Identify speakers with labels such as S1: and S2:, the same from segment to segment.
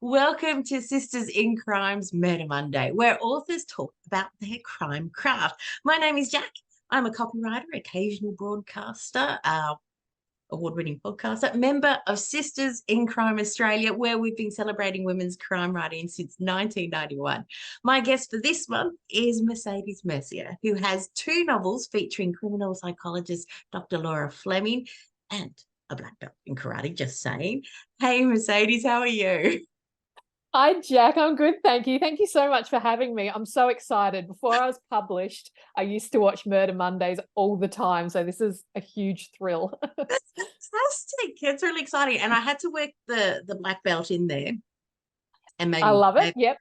S1: Welcome to Sisters in Crime's Murder Monday, where authors talk about their crime craft. My name is Jacq. I'm a copywriter, occasional broadcaster, award-winning podcaster, member of Sisters in Crime Australia, where we've been celebrating women's crime writing since 1991. My guest for this month is Mercedes Mercier, who has two novels featuring criminal psychologist Dr. Laura Fleming and a black belt in karate, just saying. Hey, Mercedes, how are you?
S2: Hi, Jacq. I'm good. Thank you. Thank you so much for having me. I'm so excited. Before I was published, I used to watch Murder Mondays all the time. So this is a huge thrill.
S1: That's fantastic. It's really exciting. And I had to work the black belt in there and
S2: I
S1: maybe
S2: love it. Yep.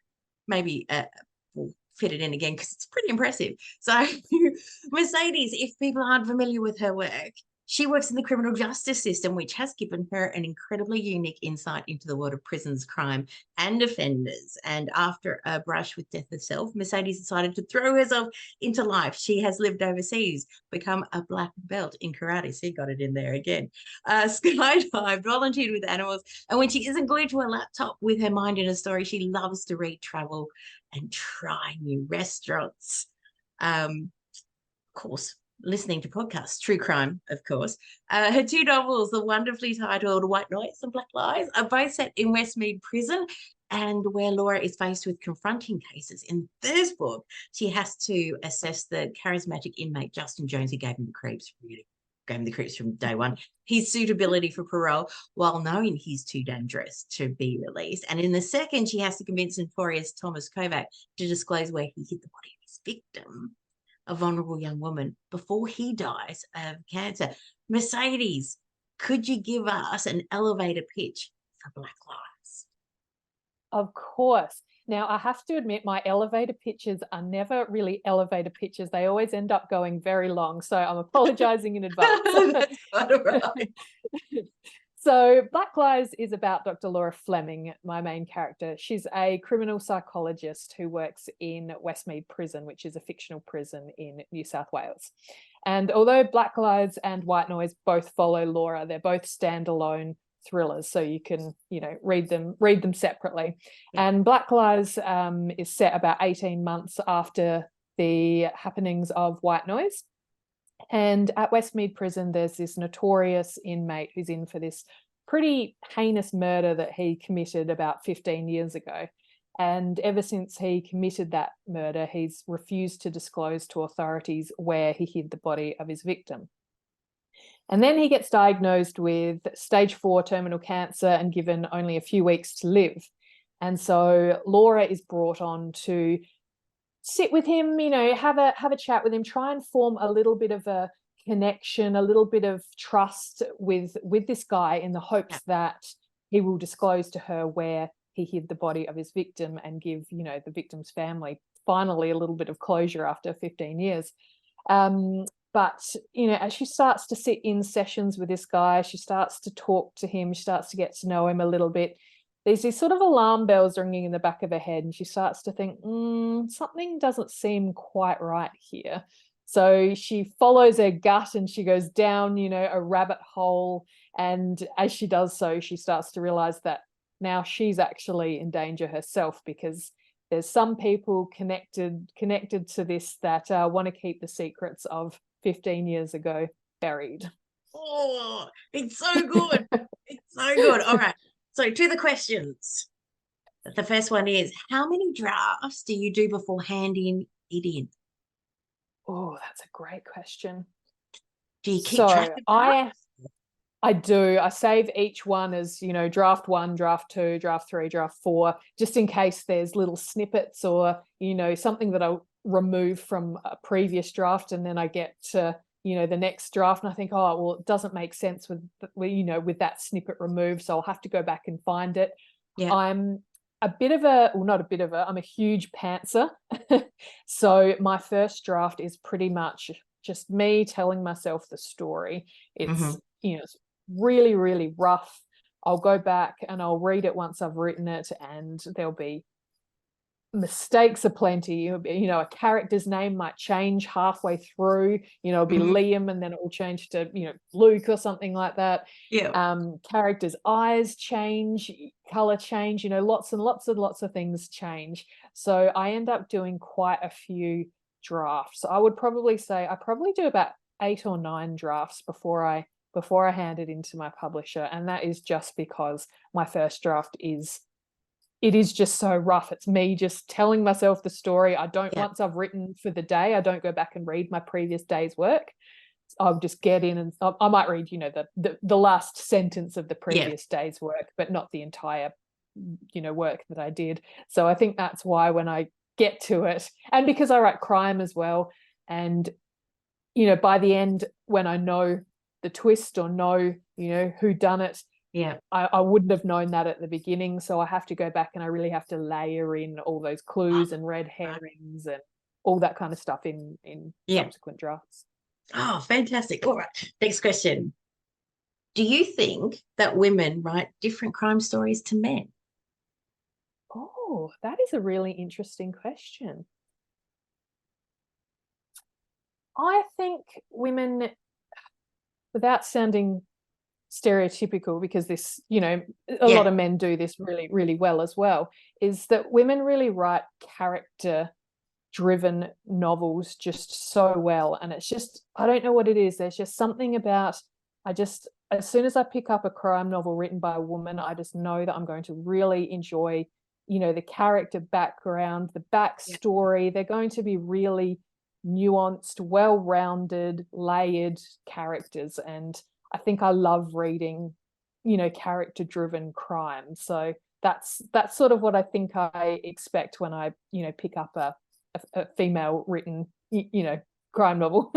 S1: maybe we'll fit it in again because it's pretty impressive. So Mercedes, if people aren't familiar with her work, she works in the criminal justice system, which has given her an incredibly unique insight into the world of prisons, crime, and offenders. And after a brush with death herself, Mercedes decided to throw herself into life. She has lived overseas, become a black belt in karate. So you got it in there again. Skydived, volunteered with animals. And when she isn't glued to her laptop with her mind in a story, she loves to read, travel, and try new restaurants. Of course, listening to podcasts, true crime, of course. Her two novels, the wonderfully titled White Noise and Black Lies, are both set in Westmead Prison, and where Laura is faced with confronting cases. In the first book, she has to assess the charismatic inmate Justin Jones, who gave him the creeps, really gave him the creeps from day one, his suitability for parole, while knowing he's too dangerous to be released. And in the second, she has to convince notorious Thomas Kovac to disclose where he hid the body of his victim, a vulnerable young woman, before he dies of cancer. Mercedes, could you give us an elevator pitch for Black Lives?
S2: Of course. Now, I have to admit, my elevator pitches are never really elevator pitches. They always end up going very long. So I'm apologizing in advance.
S1: That's quite all right.
S2: So Black Lives is about Dr. Laura Fleming, my main character. She's a criminal psychologist who works in Westmead Prison, which is a fictional prison in New South Wales. And although Black Lives and White Noise both follow Laura, they're both standalone thrillers, so you can, read them separately. Yeah. And Black Lives is set about 18 months after the happenings of White Noise. And at Westmead Prison, there's this notorious inmate who's in for this pretty heinous murder that he committed about 15 years ago. And ever since he committed that murder, he's refused to disclose to authorities where he hid the body of his victim. And then he gets diagnosed with stage 4 terminal cancer and given only a few weeks to live. And so Laura is brought on to sit with him, have a chat with him, try and form a little bit of a connection, a little bit of trust with this guy, in the hopes that he will disclose to her where he hid the body of his victim and give, the victim's family finally a little bit of closure after 15 years. But, as she starts to sit in sessions with this guy, she starts to talk to him, she starts to get to know him a little bit. There's these sort of alarm bells ringing in the back of her head, and she starts to think, something doesn't seem quite right here. So she follows her gut and she goes down, a rabbit hole. And as she does so, she starts to realize that now she's actually in danger herself, because there's some people connected to this that want to keep the secrets of 15 years ago buried.
S1: Oh, it's so good. It's so good. All right. So to the questions. The first one is, how many drafts do you do before handing it in?
S2: Oh, that's a great question.
S1: Do you keep track of drafts?
S2: I do. I save each one as, draft 1, draft 2, draft 3, draft 4, just in case there's little snippets or, something that I remove from a previous draft, and then I get to, the next draft and I think, oh, well, it doesn't make sense with that snippet removed, so I'll have to go back and find it. Yeah. I'm a huge pantser. So my first draft is pretty much just me telling myself the story. It's, it's really, really rough. I'll go back and I'll read it once I've written it, and there'll be mistakes are plenty. You know, a character's name might change halfway through, you know, it'll be Liam and then it will change to, you know, Luke or something like that.
S1: Yeah.
S2: Characters' eyes change, color change, you know, lots and lots and lots of things change. So I end up doing quite a few drafts. I would probably say I probably do about 8 or 9 drafts before I hand it into my publisher, and that is just because my first draft is just so rough. It's me just telling myself the story. I don't, once I've written for the day, I don't go back and read my previous day's work. I'll just get in and I might read, you know, the last sentence of the previous day's work, but not the entire, you know, work that I did. So I think that's why when I get to it, and because I write crime as well, and, you know, by the end, when I know the twist or know, you know, who done it, I wouldn't have known that at the beginning. So I have to go back and I really have to layer in all those clues and red herrings and all that kind of stuff in subsequent drafts.
S1: Oh, fantastic. All right. Next question. Do you think that women write different crime stories to men?
S2: Oh, that is a really interesting question. I think women, without sounding stereotypical, because this, you know, a lot of men do this really, really well as well, is that women really write character driven novels just so well. And it's just, I don't know what it is. There's just something about, as soon as I pick up a crime novel written by a woman, I just know that I'm going to really enjoy, you know, the character background, the backstory. They're going to be really nuanced, well-rounded, layered characters. And I think I love reading, you know, character-driven crime. So that's sort of what I think I expect when I, you know, pick up a female written, you know, crime novel.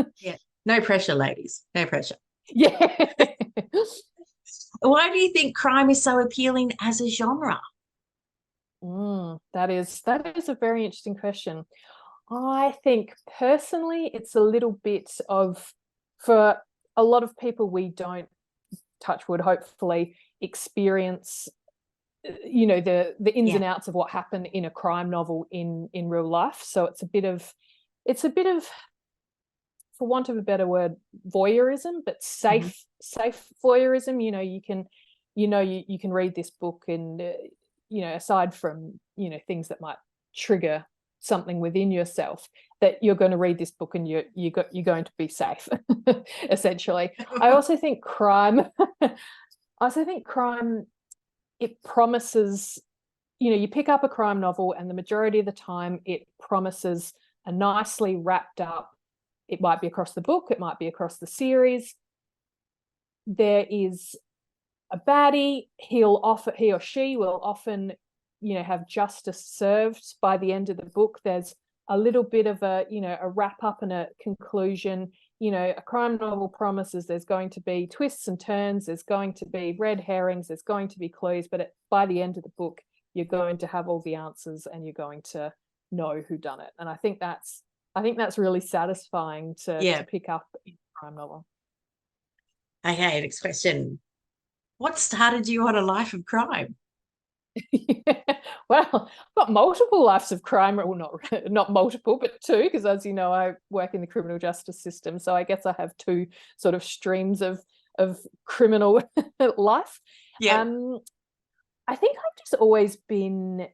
S1: No pressure, ladies. No pressure. Why do you think crime is so appealing as a genre?
S2: That is a very interesting question. I think personally it's a little bit of, for a lot of people, we don't, touch wood, hopefully experience, you know, the ins and outs of what happened in a crime novel in real life. So it's a bit of, for want of a better word, voyeurism, but safe voyeurism. You know, you can, you know, you can read this book and, you know, aside from, you know, things that might trigger something within yourself, that you're going to read this book and you're going to be safe, essentially. I also think crime, it promises, you know, you pick up a crime novel and the majority of the time it promises a nicely wrapped up, it might be across the book, it might be across the series. There is a baddie, he or she will often, you know, have justice served by the end of the book. There's a little bit of a, you know, a wrap up and a conclusion. You know, a crime novel promises there's going to be twists and turns, there's going to be red herrings, there's going to be clues, but by the end of the book, you're going to have all the answers and you're going to know who done it. And I think that's really satisfying to pick up in a crime novel.
S1: Okay, next question. What started you on a life of crime?
S2: Well, I've got multiple lives of crime, well, not multiple, but 2, because as you know, I work in the criminal justice system. So I guess I have 2 sort of streams of criminal life. I think I've just always been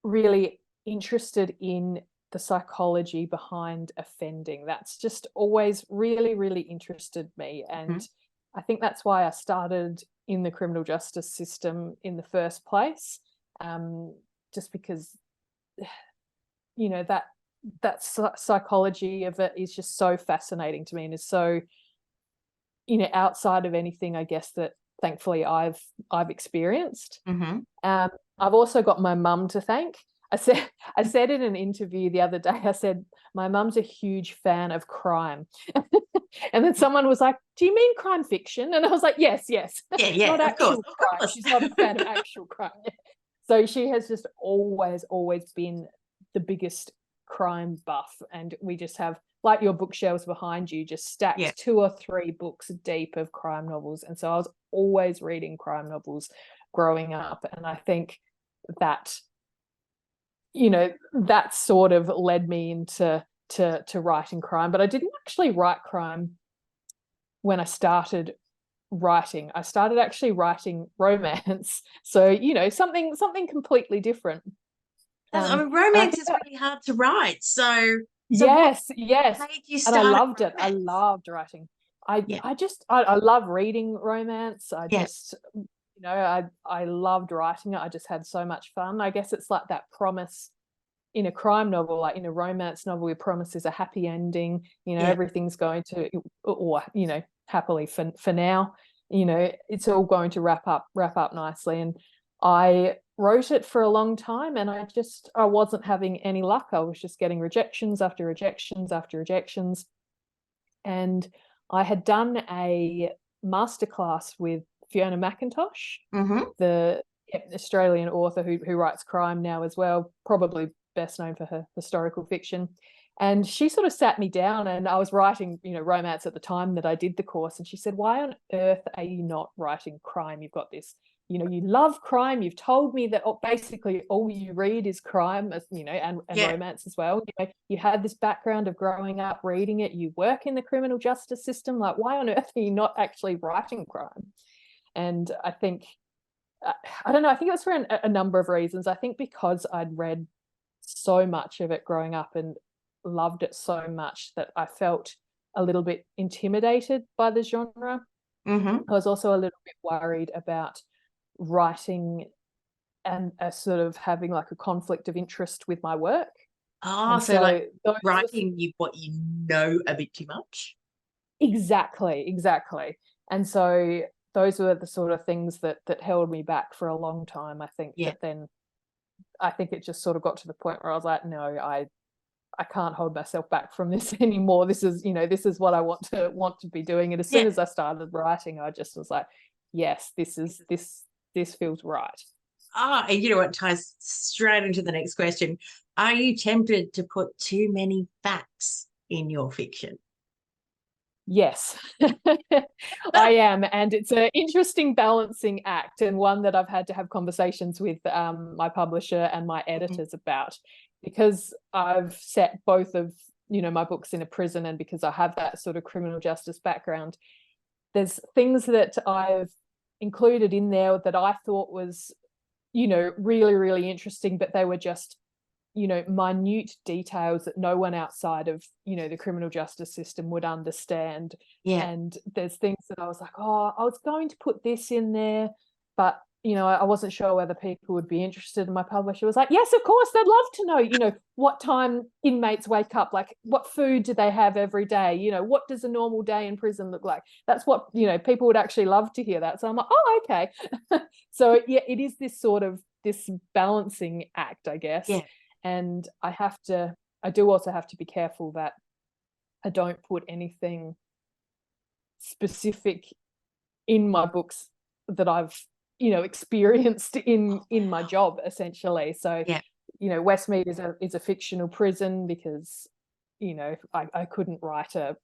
S2: really interested in the psychology behind offending. That's just always really, really interested me. And I think that's why I started in the criminal justice system in the first place, just because, you know, that psychology of it is just so fascinating to me and is so, you know, outside of anything, I guess, that thankfully I've experienced. I've also got my mum to thank. I said in an interview the other day, I said, my mum's a huge fan of crime. And then someone was like, do you mean crime fiction? And I was like, yes. Not actual crime. She's not a fan of actual crime. So she has just always been the biggest crime buff. And we just have, like your bookshelves behind you, just stacked 2 or 3 books deep of crime novels. And so I was always reading crime novels growing up. And I think that you know, that sort of led me into to writing crime. But I didn't actually write crime when I started writing. I started actually writing romance. So, you know, something completely different.
S1: I mean,
S2: And I
S1: romance
S2: think
S1: is
S2: that,
S1: really hard to write. So what
S2: yes, yes.
S1: made you
S2: And I
S1: start
S2: loved
S1: at
S2: it. I
S1: romance?
S2: loved writing.
S1: Yeah,
S2: I love reading romance.
S1: yeah,
S2: You know, I loved writing it. I just had so much fun. I guess it's like that promise in a crime novel, like in a romance novel, your promise is a happy ending. You know,
S1: yeah,
S2: everything's going to, or you know, happily for now. You know, it's all going to wrap up nicely. And I wrote it for a long time, and I wasn't having any luck. I was just getting rejections after rejections after rejections. And I had done a masterclass with Fiona McIntosh,
S1: mm-hmm.
S2: the Australian author who writes crime now as well, probably best known for her historical fiction. And she sort of sat me down, and I was writing, you know, romance at the time that I did the course. And she said, "Why on earth are you not writing crime? You've got this, you know, you love crime. You've told me that basically all you read is crime, as you know, and
S1: Yeah,
S2: romance as well. You know, you had this background of growing up reading it. You work in the criminal justice system. Like, why on earth are you not actually writing crime?" And I think, I don't know, I think it was for a number of reasons. I think because I'd read so much of it growing up and loved it so much that I felt a little bit intimidated by the genre.
S1: mm-hmm.
S2: I was also a little bit worried about writing and sort of having like a conflict of interest with my work.
S1: Oh,
S2: And
S1: so like
S2: so those were,
S1: writing you what you know a bit too much.
S2: exactly. And so those were the sort of things that held me back for a long time. I think
S1: Yeah,
S2: that then I think it just sort of got to the point where I was like, no, I can't hold myself back from this anymore. This is, you know, this is what I want to be doing. And as
S1: yeah.
S2: soon as I started writing, I just was like, yes, this feels right.
S1: Ah, and you know what ties straight into the next question. Are you tempted to put too many facts in your fiction?
S2: Yes, I am. And it's an interesting balancing act, and one that I've had to have conversations with my publisher and my
S1: Mhm.
S2: editors about, because I've set both of, you know, my books in a prison, and because I have that sort of criminal justice background, there's things that I've included in there that I thought was, you know, really, really interesting, but they were just, you know, minute details that no one outside of, you know, the criminal justice system would understand.
S1: Yeah.
S2: And there's things that I was like, oh, I was going to put this in there, but you know, I wasn't sure whether people would be interested. And my publisher was like, yes, of course, they'd love to know, you know, what time inmates wake up, like what food do they have every day, you know, what does a normal day in prison look like? That's what, you know, people would actually love to hear that. So I'm like, oh, okay. So yeah, it is this sort of this balancing act, I guess.
S1: Yeah.
S2: And I do also have to be careful that I don't put anything specific in my books that I've, you know, experienced
S1: Oh,
S2: in my
S1: wow.
S2: job, essentially. So,
S1: Yeah.
S2: you know, Westmead is a fictional prison because, you know, I couldn't write a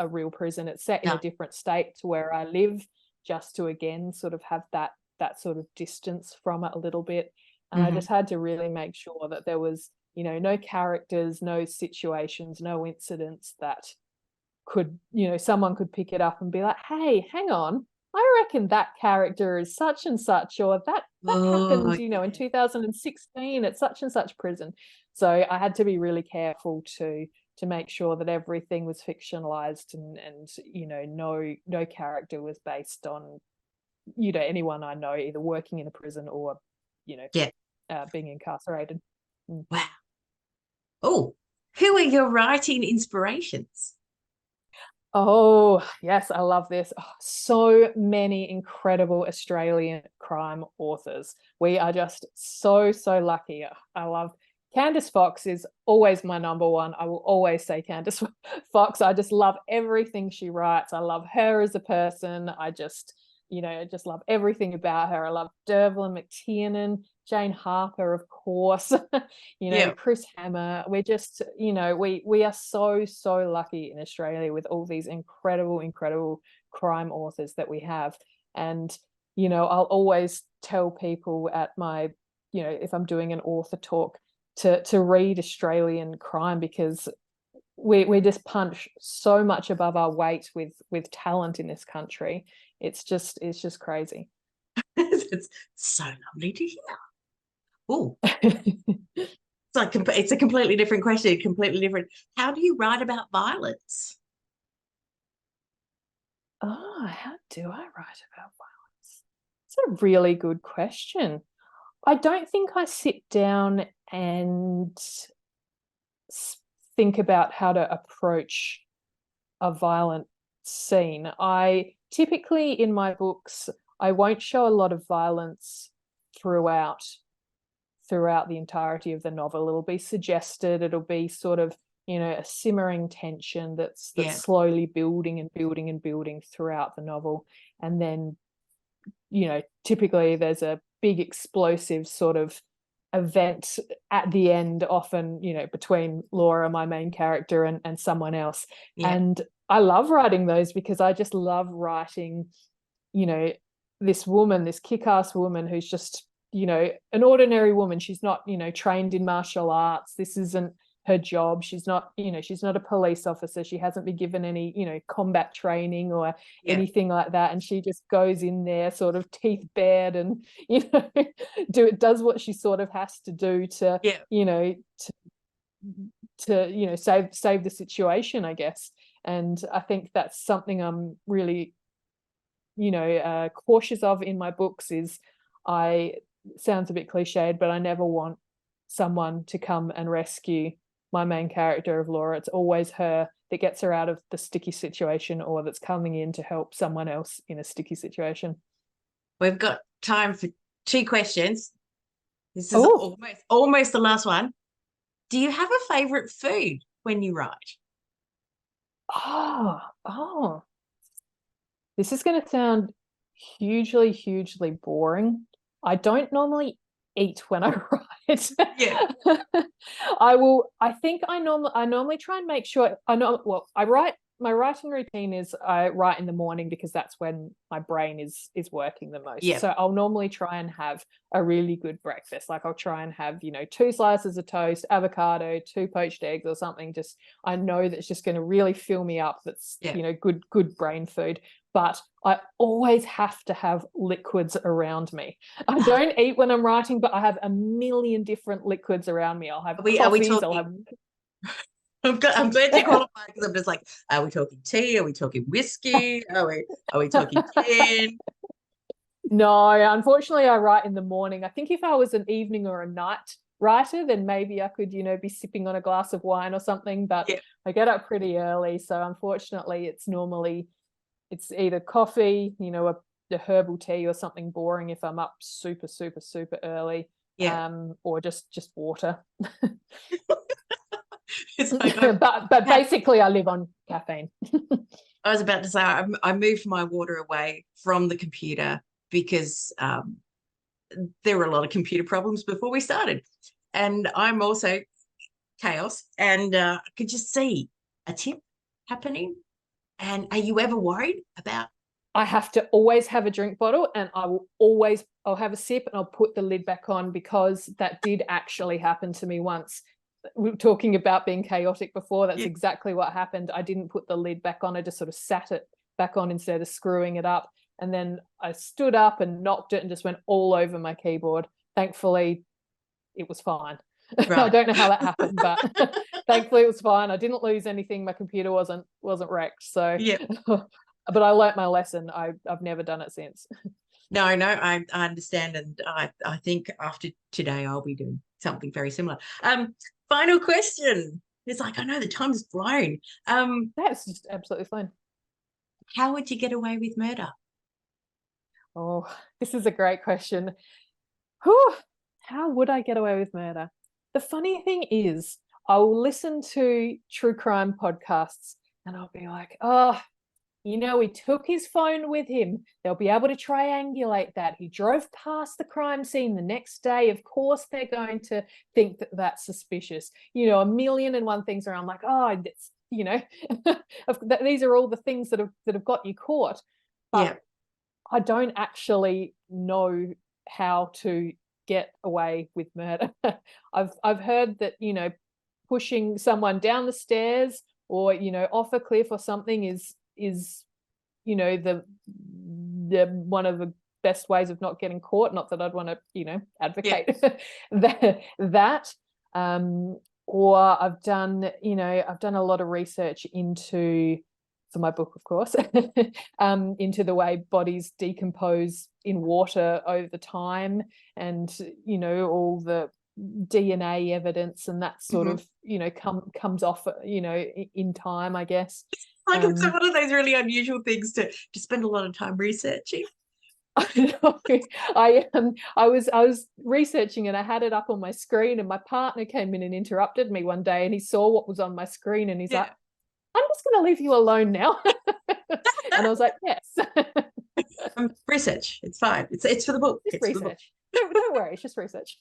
S2: real prison. It's set in a
S1: No.
S2: different state to where I live, just to again sort of have that sort of distance from it a little bit. And I
S1: Hmm.
S2: just had to really make sure that there was, you know, no characters, no situations, no incidents that could, you know, someone could pick it up and be like, hey, hang on, I reckon that character is such and such, or that
S1: Oh,
S2: happened, you know, in
S1: yeah.
S2: 2016 at such and such prison. So I had to be really careful to make sure that everything was fictionalized, and you know, no character was based on, you know, anyone I know either working in a prison or, you know,
S1: Yeah.
S2: being incarcerated. Mm.
S1: Wow. Oh, who are your writing inspirations?
S2: Oh, yes, I love this. Oh, so many incredible Australian crime authors. We are just so lucky. I love Candice Fox is always my number one. I will always say Candice Fox. I just love everything she writes. I love her as a person. I just, you know, just love everything about her. I love Dervla McTiernan, Jane Harper, of course. You know,
S1: Yeah.
S2: Chris Hammer. We're just, you know, we are so lucky in Australia with all these incredible crime authors that we have. And you know, I'll always tell people at my, you know, if I'm doing an author talk, to read Australian crime, because we just punch so much above our weight with talent in this country. It's just crazy.
S1: It's so lovely to hear. Oh, it's a completely different question, completely different. How do you write about violence?
S2: Oh, how do I write about violence? It's a really good question. I don't think I sit down and think about how to approach a violent scene. I typically, in my books, I won't show a lot of violence throughout the entirety of the novel. It'll be suggested, it'll be sort of, a simmering tension that's slowly building and building and building throughout the novel. And then, typically there's a big explosive sort of event at the end, often, between Laura, my main character, and someone else. And I love writing those, because I just love writing, this woman, this kick-ass woman who's just, an ordinary woman. She's not, trained in martial arts. This isn't her job. She's not, she's not a police officer. She hasn't been given any, combat training or anything like that. And she just goes in there sort of teeth bared and, does what she sort of has to do to, save the situation, I guess. And I think that's something I'm really, cautious of in my books. Is sounds a bit cliched, but I never want someone to come and rescue my main character of Laura. It's always her that gets her out of the sticky situation, or that's coming in to help someone else in a sticky situation.
S1: We've got time for 2 questions. This is almost the last one. Do you have a favorite food when you write?
S2: Oh, this is going to sound hugely, hugely boring. I don't normally eat when I write. I normally try and make sure my writing routine is I write in the morning, because that's when my brain is working the most. So I'll normally try and have a really good breakfast. Like I'll try and have, 2 slices of toast, avocado, 2 poached eggs or something. Just, I know that's just going to really fill me up. That's, good brain food. But I always have to have liquids around me. I don't eat when I'm writing, but I have a million different liquids around me. I'll have coffees, I'll have...
S1: I'm glad you qualified, because I'm just like, are we talking tea? Are we talking whiskey? Are we talking gin?
S2: No, unfortunately, I write in the morning. I think if I was an evening or a night writer, then maybe I could, be sipping on a glass of wine or something. But I get up pretty early, so unfortunately, it's either coffee, a herbal tea, or something boring if I'm up super, super, super early, or just water. But basically, I live on caffeine.
S1: I was about to say, I moved my water away from the computer, because there were a lot of computer problems before we started, and I'm also chaos, and I could just see a tip happening. And are you ever worried about?
S2: I have to always have a drink bottle, and I'll have a sip and I'll put the lid back on, because that did actually happen to me once. We were talking about being chaotic before. That's exactly what happened. I didn't put the lid back on. I just sort of sat it back on instead of screwing it up. And then I stood up and knocked it and just went all over my keyboard. Thankfully, it was fine. Right. I don't know how that happened, but thankfully it was fine. I didn't lose anything. My computer wasn't wrecked. So, but I learnt my lesson. I've never done it since.
S1: No, I understand, and I think after today I'll be doing something very similar. Final question. It's like, I know the time's flown.
S2: That's just absolutely fine.
S1: How would you get away with murder?
S2: Oh, this is a great question. Whew, how would I get away with murder? The funny thing is, I'll listen to true crime podcasts and I'll be like, oh, he took his phone with him. They'll be able to triangulate that. He drove past the crime scene the next day. Of course, they're going to think that that's suspicious. A million and one things around, like, oh, it's, these are all the things that have got you caught. But I don't actually know how to get away with murder. I've heard that, you know, pushing someone down the stairs or, you know, off a cliff or something is, you know, the one of the best ways of not getting caught. Not that I'd want to, you know, advocate that. Or I've done, you know, I've done a lot of research into, for my book, of course, into the way bodies decompose in water over time, and, you know, all the DNA evidence and that sort of, you know, comes off, you know, in time, I guess.
S1: Like it's one of those really unusual things to spend a lot of time researching.
S2: I was researching and I had it up on my screen, and my partner came in and interrupted me one day, and he saw what was on my screen, and he's like, I'm just going to leave you alone now. And I was like, yes.
S1: Research. It's fine. It's for the book.
S2: It's research. Don't worry. It's just research.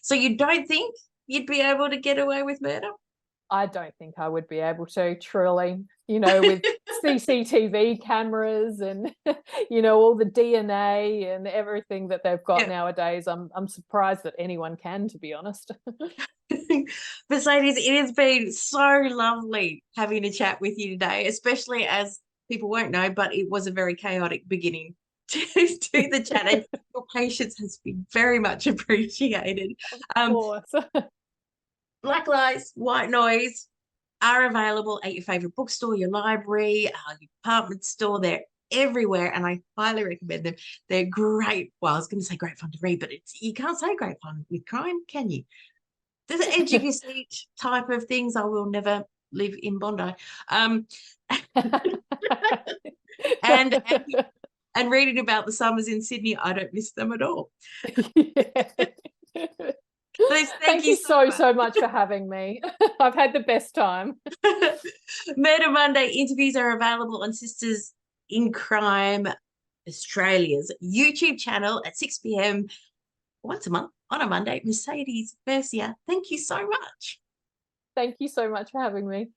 S1: So you don't think you'd be able to get away with murder?
S2: I don't think I would be able to, truly, you know, with CCTV cameras and, you know, all the DNA and everything that they've got nowadays. I'm surprised that anyone can, to be honest.
S1: Mercedes, it has been so lovely having a chat with you today, especially as people won't know, but it was a very chaotic beginning to the chat, and your patience has been very much appreciated.
S2: Of course.
S1: Black Lies, White Noise are available at your favorite bookstore, your library, your department store. They're everywhere, and I highly recommend them. They're great. Well, I was going to say great fun to read, but you can't say great fun with crime, can you? There's an edge of your seat type of things. I will never live in Bondi. And reading about the summers in Sydney, I don't miss them at all.
S2: Thank you so much for having me. I've had the best time.
S1: Murder Monday interviews are available on Sisters in Crime Australia's YouTube channel at 6 p.m. once a month on a Monday. Mercedes Mercier, thank you so much.
S2: Thank you so much for having me.